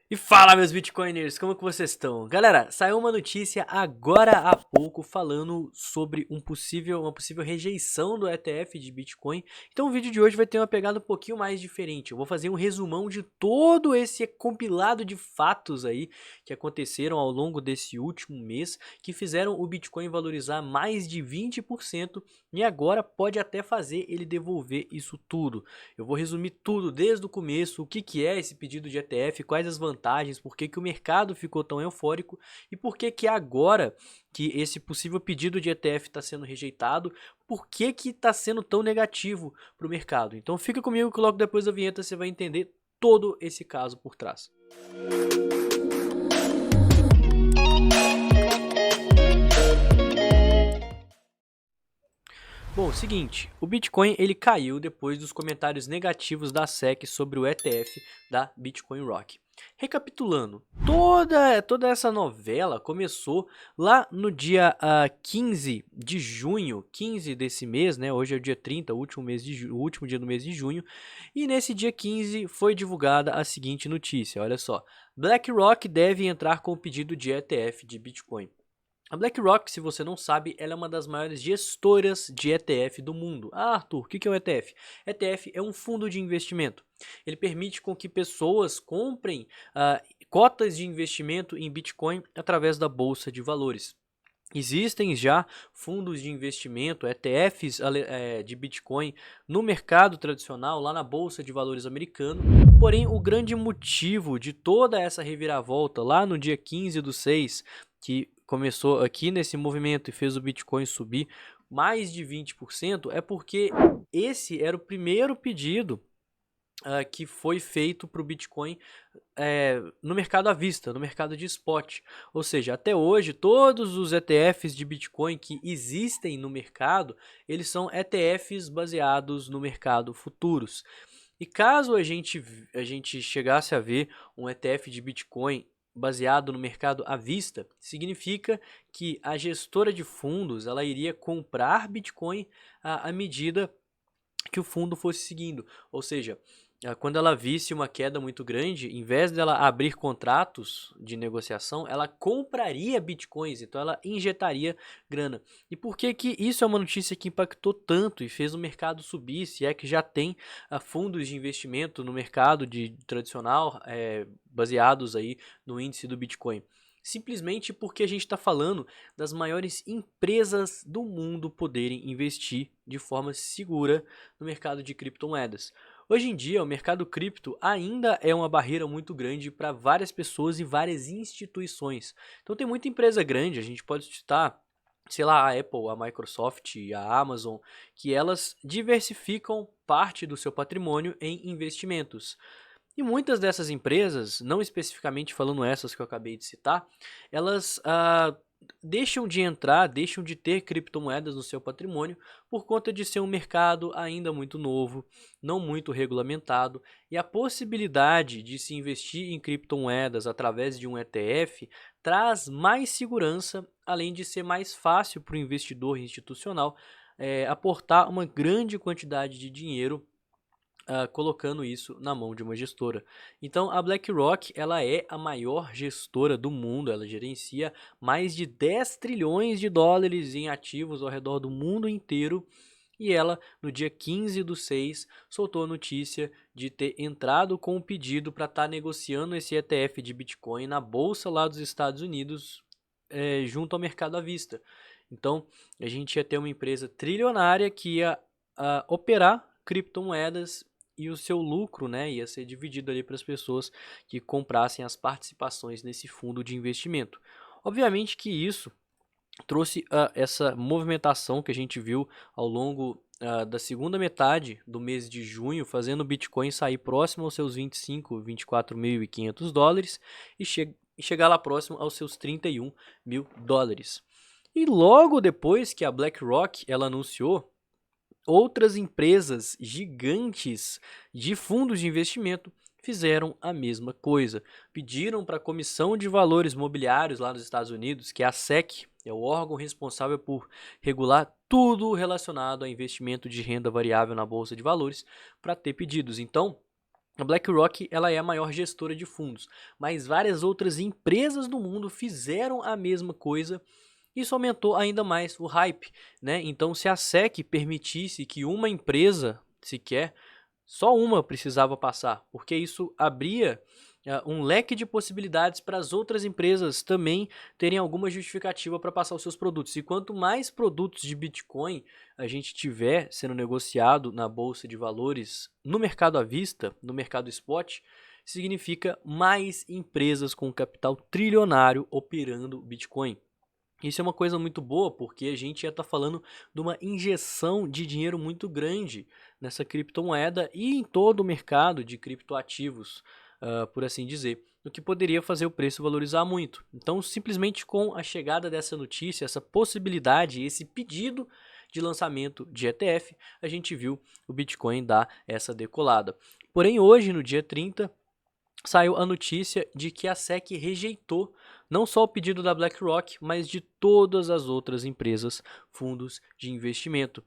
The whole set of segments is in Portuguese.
E fala, meus Bitcoiners, como que vocês estão? Galera, saiu uma notícia agora há pouco falando sobre uma possível rejeição do ETF de Bitcoin. Então o vídeo de hoje vai ter uma pegada um pouquinho mais diferente. Eu vou fazer um resumão de todo esse compilado de fatos aí que aconteceram ao longo desse último mês, que fizeram o Bitcoin valorizar mais de 20% e agora pode até fazer ele devolver isso tudo. Eu vou resumir tudo desde o começo, o que é esse pedido de ETF, quais as vantagens, por que o mercado ficou tão eufórico e por que agora que esse possível pedido de ETF está sendo rejeitado, por que está sendo tão negativo para o mercado. Então fica comigo que logo depois da vinheta você vai entender todo esse caso por trás. Bom, seguinte, o Bitcoin ele caiu depois dos comentários negativos da SEC sobre o ETF da Bitcoin Rock. Recapitulando, toda essa novela começou lá no dia 15 de junho, 15 desse mês, né? Hoje é o dia 30, o último dia do mês de junho, e nesse dia 15 foi divulgada a seguinte notícia, olha só. BlackRock deve entrar com o pedido de ETF de Bitcoin. A BlackRock, se você não sabe, ela é uma das maiores gestoras de ETF do mundo. Ah, Arthur, o que é um ETF? ETF é um fundo de investimento. Ele permite com que pessoas comprem cotas de investimento em Bitcoin através da bolsa de valores. Existem já fundos de investimento, ETFs de Bitcoin no mercado tradicional, lá na Bolsa de Valores americano. Porém, o grande motivo de toda essa reviravolta lá no dia 15/6, que começou aqui nesse movimento e fez o Bitcoin subir mais de 20%, é porque esse era o primeiro pedido que foi feito para o Bitcoin no mercado à vista, no mercado de spot. Ou seja, até hoje, todos os ETFs de Bitcoin que existem no mercado, eles são ETFs baseados no mercado futuros. E caso a gente chegasse a ver um ETF de Bitcoin baseado no mercado à vista, significa que a gestora de fundos ela iria comprar Bitcoin à medida que o fundo fosse seguindo. Ou seja, quando ela visse uma queda muito grande, em vez dela abrir contratos de negociação, ela compraria bitcoins, então ela injetaria grana. E por que que isso é uma notícia que impactou tanto e fez o mercado subir, se é que já tem fundos de investimento no mercado tradicional baseados aí no índice do Bitcoin? Simplesmente porque a gente está falando das maiores empresas do mundo poderem investir de forma segura no mercado de criptomoedas. Hoje em dia, o mercado cripto ainda é uma barreira muito grande para várias pessoas e várias instituições. Então tem muita empresa grande, a gente pode citar, sei lá, a Apple, a Microsoft, a Amazon, que elas diversificam parte do seu patrimônio em investimentos. E muitas dessas empresas, não especificamente falando essas que eu acabei de citar, elas deixam de entrar, deixam de ter criptomoedas no seu patrimônio por conta de ser um mercado ainda muito novo, não muito regulamentado, e a possibilidade de se investir em criptomoedas através de um ETF traz mais segurança, além de ser mais fácil para o investidor institucional aportar uma grande quantidade de dinheiro colocando isso na mão de uma gestora. Então a BlackRock ela é a maior gestora do mundo, ela gerencia mais de 10 trilhões de dólares em ativos ao redor do mundo inteiro. E ela, no dia 15/6, soltou a notícia de ter entrado com um pedido para estar negociando esse ETF de Bitcoin na bolsa lá dos Estados Unidos, junto ao mercado à vista. Então, a gente ia ter uma empresa trilionária que ia operar criptomoedas e o seu lucro, né, ia ser dividido ali para as pessoas que comprassem as participações nesse fundo de investimento. Obviamente que isso trouxe essa movimentação que a gente viu ao longo da segunda metade do mês de junho, fazendo o Bitcoin sair próximo aos seus 24.500 dólares e chegar lá próximo aos seus 31 mil dólares. E logo depois que a BlackRock ela anunciou, outras empresas gigantes de fundos de investimento fizeram a mesma coisa. Pediram para a Comissão de Valores Mobiliários lá nos Estados Unidos, que é a SEC, é o órgão responsável por regular tudo relacionado a investimento de renda variável na bolsa de valores, para ter pedidos. Então, A BlackRock ela é a maior gestora de fundos, mas várias outras empresas do mundo fizeram a mesma coisa. Isso aumentou ainda mais o hype, né? Então, se a SEC permitisse que uma empresa sequer, só uma precisava passar, porque isso abria um leque de possibilidades para as outras empresas também terem alguma justificativa para passar os seus produtos. E quanto mais produtos de Bitcoin a gente tiver sendo negociado na bolsa de valores, no mercado à vista, no mercado spot, significa mais empresas com capital trilionário operando Bitcoin. Isso é uma coisa muito boa, porque a gente já está falando de uma injeção de dinheiro muito grande nessa criptomoeda e em todo o mercado de criptoativos, por assim dizer, o que poderia fazer o preço valorizar muito. Então, simplesmente com a chegada dessa notícia, essa possibilidade, esse pedido de lançamento de ETF, a gente viu o Bitcoin dar essa decolada. Porém, hoje, no dia 30, saiu a notícia de que a SEC rejeitou não só o pedido da BlackRock, mas de todas as outras empresas, fundos de investimento.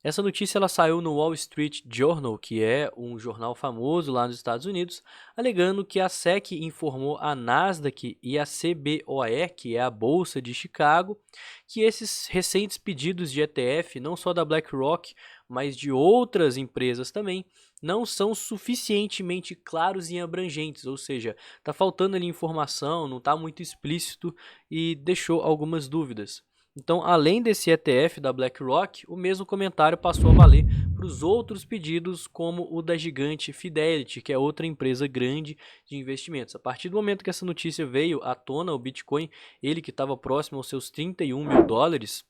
Essa notícia ela saiu no Wall Street Journal, que é um jornal famoso lá nos Estados Unidos, alegando que a SEC informou a Nasdaq e a CBOE, que é a Bolsa de Chicago, que esses recentes pedidos de ETF, não só da BlackRock, mas de outras empresas também, não são suficientemente claros e abrangentes, ou seja, está faltando ali informação, não está muito explícito e deixou algumas dúvidas. Então, além desse ETF da BlackRock, o mesmo comentário passou a valer para os outros pedidos, como o da gigante Fidelity, que é outra empresa grande de investimentos. A partir do momento que essa notícia veio à tona, o Bitcoin, ele que estava próximo aos seus 31 mil dólares,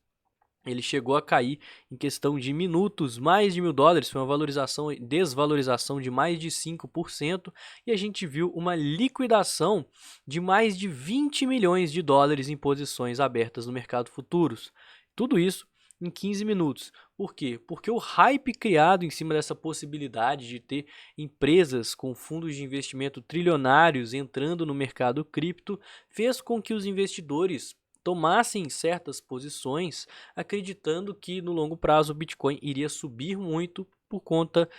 ele chegou a cair em questão de minutos, mais de $1.000, foi uma desvalorização de mais de 5%, e a gente viu uma liquidação de mais de 20 milhões de dólares em posições abertas no mercado futuros. Tudo isso em 15 minutos. Por quê? Porque o hype criado em cima dessa possibilidade de ter empresas com fundos de investimento trilionários entrando no mercado cripto fez com que os investidores tomassem certas posições, acreditando que no longo prazo o Bitcoin iria subir muito por conta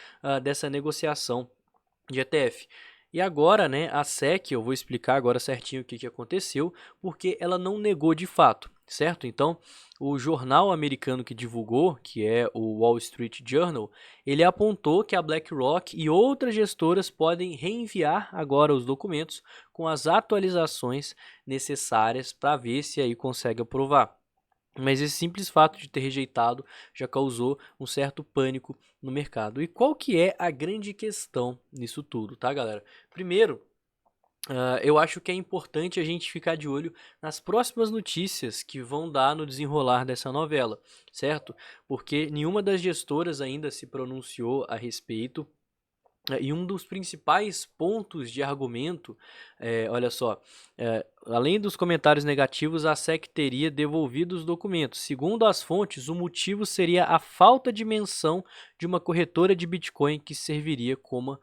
dessa negociação de ETF. E agora, né, a SEC, eu vou explicar agora certinho o que aconteceu, porque ela não negou de fato, certo? Então, o jornal americano que divulgou, que é o Wall Street Journal, ele apontou que a BlackRock e outras gestoras podem reenviar agora os documentos com as atualizações necessárias para ver se aí consegue aprovar. Mas esse simples fato de ter rejeitado já causou um certo pânico no mercado. E qual que é a grande questão nisso tudo, tá, galera? Primeiro, eu acho que é importante a gente ficar de olho nas próximas notícias que vão dar no desenrolar dessa novela, certo? Porque nenhuma das gestoras ainda se pronunciou a respeito. E um dos principais pontos de argumento, olha só, além dos comentários negativos, a SEC teria devolvido os documentos. Segundo as fontes, o motivo seria a falta de menção de uma corretora de Bitcoin que serviria como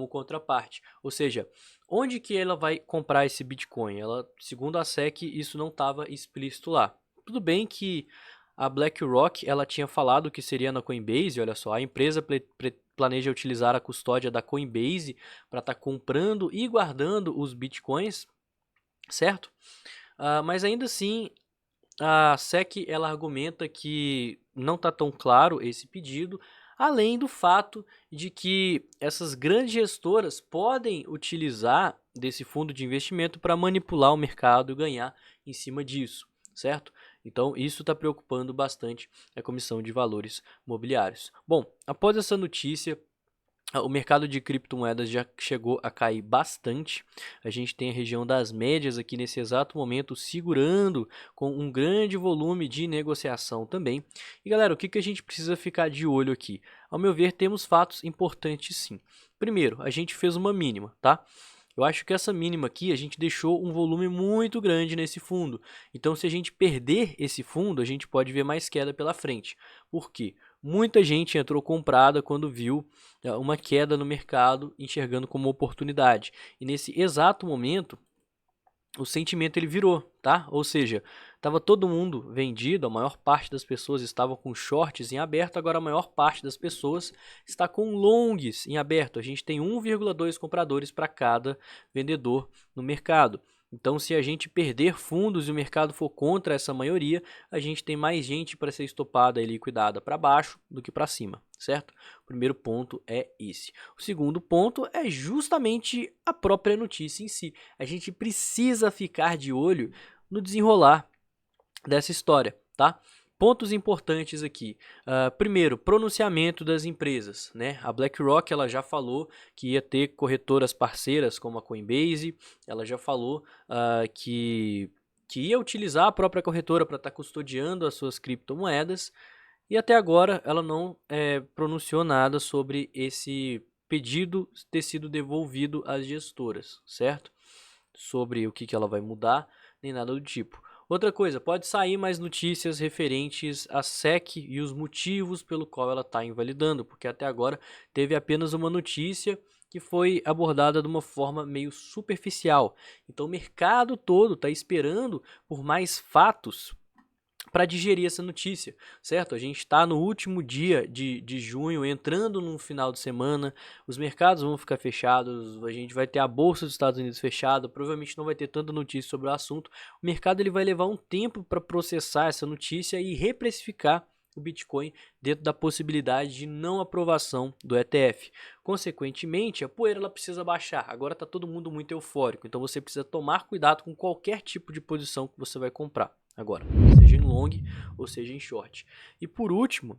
contraparte. Ou seja, onde que ela vai comprar esse Bitcoin? Segundo a SEC, isso não estava explícito lá. Tudo bem que a BlackRock ela tinha falado que seria na Coinbase, olha só, a empresa planeja utilizar a custódia da Coinbase para estar comprando e guardando os bitcoins, certo? Mas ainda assim, a SEC ela argumenta que não está tão claro esse pedido, além do fato de que essas grandes gestoras podem utilizar desse fundo de investimento para manipular o mercado e ganhar em cima disso, certo? Então, isso está preocupando bastante a Comissão de Valores Mobiliários. Bom, após essa notícia, o mercado de criptomoedas já chegou a cair bastante. A gente tem a região das médias aqui nesse exato momento segurando com um grande volume de negociação também. E galera, o que a gente precisa ficar de olho aqui? Ao meu ver, temos fatos importantes sim. Primeiro, a gente fez uma mínima, tá? Eu acho que essa mínima aqui, a gente deixou um volume muito grande nesse fundo. Então, se a gente perder esse fundo, a gente pode ver mais queda pela frente. Por quê? Muita gente entrou comprada quando viu uma queda no mercado, enxergando como oportunidade. E nesse exato momento, o sentimento ele virou, tá? Ou seja, Tava todo mundo vendido, a maior parte das pessoas estavam com shorts em aberto, agora a maior parte das pessoas está com longs em aberto. A gente tem 1,2 compradores para cada vendedor no mercado. Então, se a gente perder fundos e o mercado for contra essa maioria, a gente tem mais gente para ser estopada e liquidada para baixo do que para cima, certo? O primeiro ponto é esse. O segundo ponto é justamente a própria notícia em si. A gente precisa ficar de olho no desenrolar dessa história, tá? Pontos importantes aqui. Primeiro, pronunciamento das empresas, né? A BlackRock ela já falou que ia ter corretoras parceiras como a Coinbase, ela já falou que ia utilizar a própria corretora para estar custodiando as suas criptomoedas, e até agora ela não pronunciou nada sobre esse pedido ter sido devolvido às gestoras, certo? Sobre o que ela vai mudar, nem nada do tipo. Outra coisa, pode sair mais notícias referentes à SEC e os motivos pelo qual ela está invalidando, porque até agora teve apenas uma notícia que foi abordada de uma forma meio superficial. Então o mercado todo está esperando por mais fatos para digerir essa notícia, certo? A gente está no último dia de junho, entrando no final de semana, os mercados vão ficar fechados, a gente vai ter a Bolsa dos Estados Unidos fechada, provavelmente não vai ter tanta notícia sobre o assunto. O mercado ele vai levar um tempo para processar essa notícia e reprecificar o Bitcoin dentro da possibilidade de não aprovação do ETF. Consequentemente, a poeira ela precisa baixar. Agora está todo mundo muito eufórico, então você precisa tomar cuidado com qualquer tipo de posição que você vai comprar agora, seja em long ou seja em short. E por último,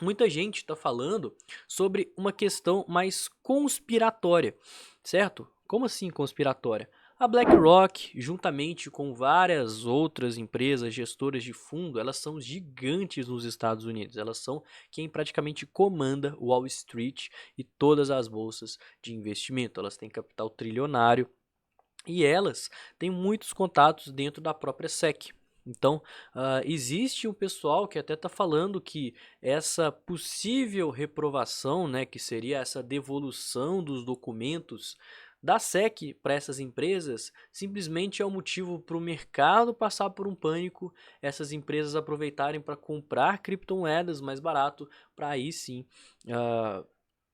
muita gente está falando sobre uma questão mais conspiratória, certo? Como assim conspiratória? A BlackRock, juntamente com várias outras empresas gestoras de fundo, elas são gigantes nos Estados Unidos. Elas são quem praticamente comanda Wall Street e todas as bolsas de investimento. Elas têm capital trilionário e elas têm muitos contatos dentro da própria SEC. Então, existe um pessoal que até está falando que essa possível reprovação, né, que seria essa devolução dos documentos da SEC para essas empresas, simplesmente é o motivo para o mercado passar por um pânico, essas empresas aproveitarem para comprar criptomoedas mais barato, para aí sim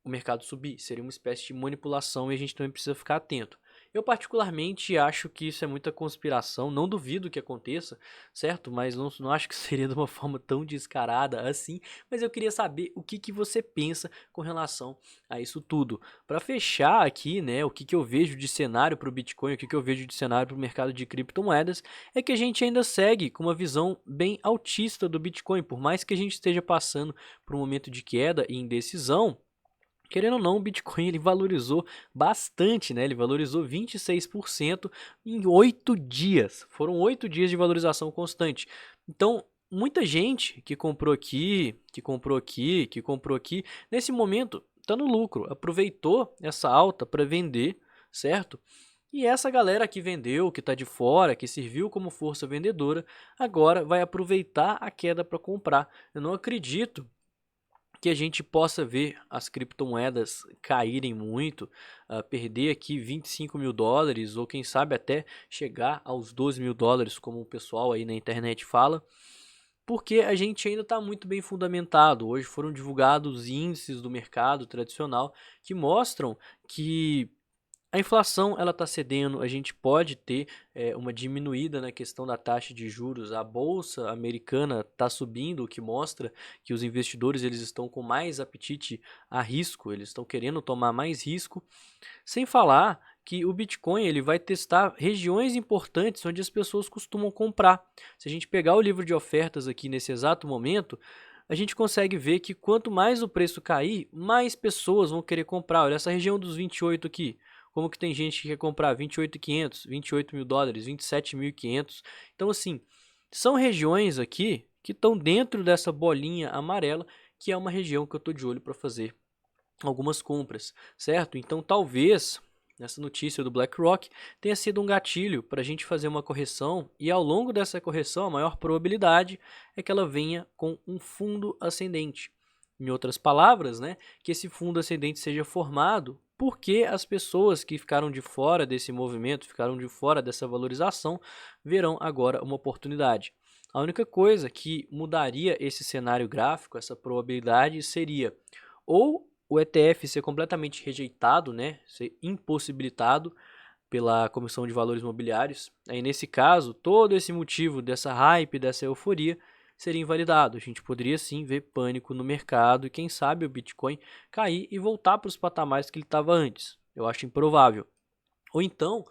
o mercado subir. Seria uma espécie de manipulação e a gente também precisa ficar atento. Eu particularmente acho que isso é muita conspiração, não duvido que aconteça, certo? Mas não acho que seria de uma forma tão descarada assim, mas eu queria saber o que você pensa com relação a isso tudo. Para fechar aqui, né, o que eu vejo de cenário para o Bitcoin, o que eu vejo de cenário para o mercado de criptomoedas, é que a gente ainda segue com uma visão bem altista do Bitcoin, por mais que a gente esteja passando por um momento de queda e indecisão. Querendo ou não, o Bitcoin ele valorizou bastante, né? Ele valorizou 26% em 8 dias. Foram 8 dias de valorização constante. Então, muita gente que comprou aqui, que comprou aqui, que comprou aqui, nesse momento está no lucro. Aproveitou essa alta para vender, certo? E essa galera que vendeu, que está de fora, que serviu como força vendedora, agora vai aproveitar a queda para comprar. Eu não acredito que a gente possa ver as criptomoedas caírem muito, perder aqui 25 mil dólares ou quem sabe até chegar aos 12 mil dólares, como o pessoal aí na internet fala, porque a gente ainda está muito bem fundamentado. Hoje foram divulgados índices do mercado tradicional que mostram que a inflação ela está cedendo, a gente pode ter uma diminuída na questão da taxa de juros. A bolsa americana está subindo, o que mostra que os investidores eles estão com mais apetite a risco, eles estão querendo tomar mais risco. Sem falar que o Bitcoin ele vai testar regiões importantes onde as pessoas costumam comprar. Se a gente pegar o livro de ofertas aqui nesse exato momento, a gente consegue ver que quanto mais o preço cair, mais pessoas vão querer comprar. Olha essa região dos 28 aqui. Como que tem gente que quer comprar 28.500, 28 mil dólares, 27.500. Então, assim, são regiões aqui que estão dentro dessa bolinha amarela, que é uma região que eu estou de olho para fazer algumas compras, certo? Então, talvez essa notícia do BlackRock tenha sido um gatilho para a gente fazer uma correção, e ao longo dessa correção, a maior probabilidade é que ela venha com um fundo ascendente. Em outras palavras, né, que esse fundo ascendente seja formado porque as pessoas que ficaram de fora desse movimento, ficaram de fora dessa valorização, verão agora uma oportunidade. A única coisa que mudaria esse cenário gráfico, essa probabilidade, seria ou o ETF ser completamente rejeitado, né, ser impossibilitado pela Comissão de Valores Mobiliários. Aí, nesse caso, todo esse motivo dessa hype, dessa euforia, seria invalidado. A gente poderia sim ver pânico no mercado e quem sabe o Bitcoin cair e voltar para os patamares que ele estava antes. Eu acho improvável. Ou então,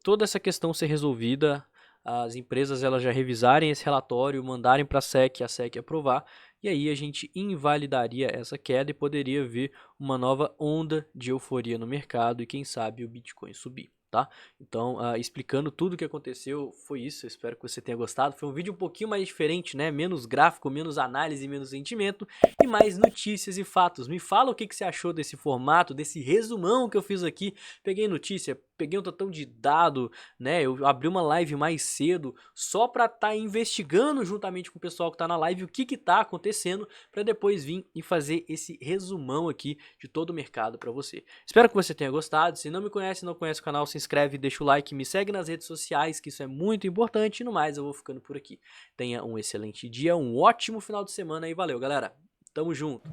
toda essa questão ser resolvida, as empresas elas já revisarem esse relatório, mandarem para a SEC aprovar, e aí a gente invalidaria essa queda e poderia ver uma nova onda de euforia no mercado e quem sabe o Bitcoin subir. Tá? Então, explicando tudo o que aconteceu, foi isso. Eu espero que você tenha gostado. Foi um vídeo um pouquinho mais diferente, né? Menos gráfico, menos análise, menos sentimento e mais notícias e fatos. Me fala o que você achou desse formato, desse resumão que eu fiz aqui. Peguei notícia, peguei um tantão de dado, né? Eu abri uma live mais cedo só para estar investigando juntamente com o pessoal que está na live o que está acontecendo para depois vir e fazer esse resumão aqui de todo o mercado para você. Espero que você tenha gostado. Se não me conhece, não conhece o canal, se inscreve, deixa o like, me segue nas redes sociais, que isso é muito importante. E no mais, eu vou ficando por aqui. Tenha um excelente dia, um ótimo final de semana e valeu, galera. Tamo junto.